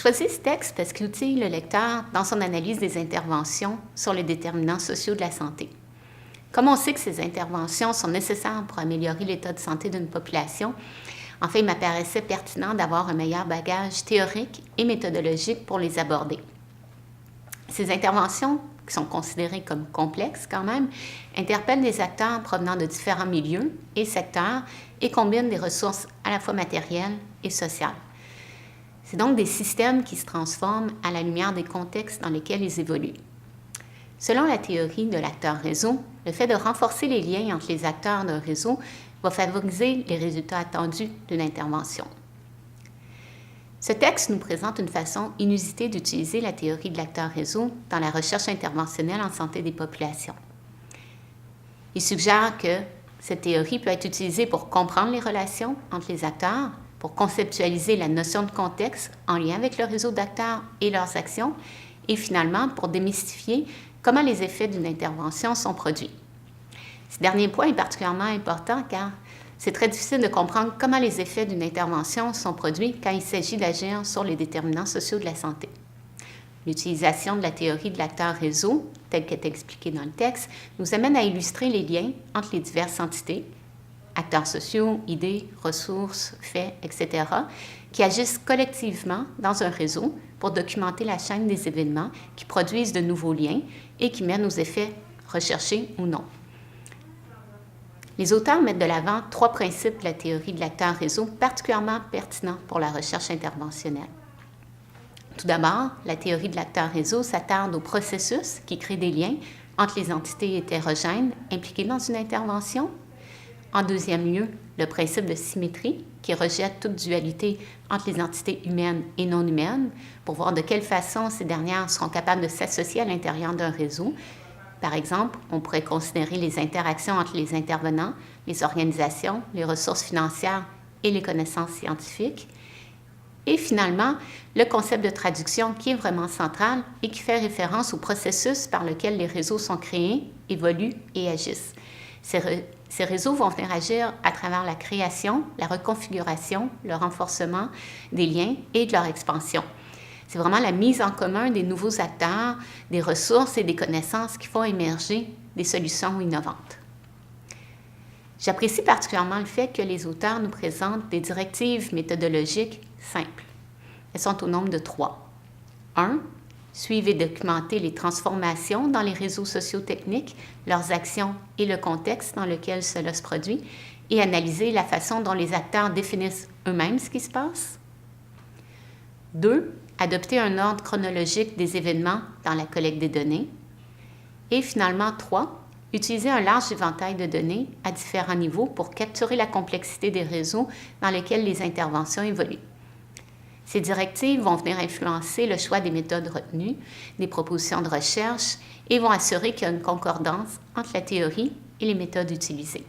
choisi ce texte parce qu'il outille le lecteur dans son analyse des interventions sur les déterminants sociaux de la santé. Comme on sait que ces interventions sont nécessaires pour améliorer l'état de santé d'une population, en fait, il m'apparaissait pertinent d'avoir un meilleur bagage théorique et méthodologique pour les aborder. Ces interventions, qui sont considérées comme complexes quand même, interpellent des acteurs provenant de différents milieux et secteurs et combinent des ressources à la fois matérielles et sociales. C'est donc des systèmes qui se transforment à la lumière des contextes dans lesquels ils évoluent. Selon la théorie de l'acteur réseau, le fait de renforcer les liens entre les acteurs d'un réseau va favoriser les résultats attendus d'une intervention. Ce texte nous présente une façon inusitée d'utiliser la théorie de l'acteur réseau dans la recherche interventionnelle en santé des populations. Il suggère que cette théorie peut être utilisée pour comprendre les relations entre les acteurs, pour conceptualiser la notion de contexte en lien avec le réseau d'acteurs et leurs actions, et finalement pour démystifier comment les effets d'une intervention sont produits. Ce dernier point est particulièrement important car c'est très difficile de comprendre comment les effets d'une intervention sont produits quand il s'agit d'agir sur les déterminants sociaux de la santé. L'utilisation de la théorie de l'acteur réseau, telle qu'elle est expliquée dans le texte, nous amène à illustrer les liens entre les diverses entités, acteurs sociaux, idées, ressources, faits, etc., qui agissent collectivement dans un réseau pour documenter la chaîne des événements qui produisent de nouveaux liens et qui mènent aux effets recherchés ou non. Les auteurs mettent de l'avant 3 principes de la théorie de l'acteur réseau particulièrement pertinents pour la recherche interventionnelle. Tout d'abord, la théorie de l'acteur réseau s'attarde aux processus qui créent des liens entre les entités hétérogènes impliquées dans une intervention. En deuxième lieu, le principe de symétrie qui rejette toute dualité entre les entités humaines et non humaines pour voir de quelle façon ces dernières seront capables de s'associer à l'intérieur d'un réseau. Par exemple, on pourrait considérer les interactions entre les intervenants, les organisations, les ressources financières et les connaissances scientifiques. Et finalement, le concept de traduction qui est vraiment central et qui fait référence au processus par lequel les réseaux sont créés, évoluent et agissent. Ces réseaux vont venir agir à travers la création, la reconfiguration, le renforcement des liens et de leur expansion. C'est vraiment la mise en commun des nouveaux acteurs, des ressources et des connaissances qui font émerger des solutions innovantes. J'apprécie particulièrement le fait que les auteurs nous présentent des directives méthodologiques simples. Elles sont au nombre de 3. 1. Suivre et documenter les transformations dans les réseaux sociotechniques, leurs actions et le contexte dans lequel cela se produit, et analyser la façon dont les acteurs définissent eux-mêmes ce qui se passe. 2. Adopter un ordre chronologique des événements dans la collecte des données. Et finalement, 3. Utiliser un large éventail de données à différents niveaux pour capturer la complexité des réseaux dans lesquels les interventions évoluent. Ces directives vont venir influencer le choix des méthodes retenues, des propositions de recherche et vont assurer qu'il y a une concordance entre la théorie et les méthodes utilisées.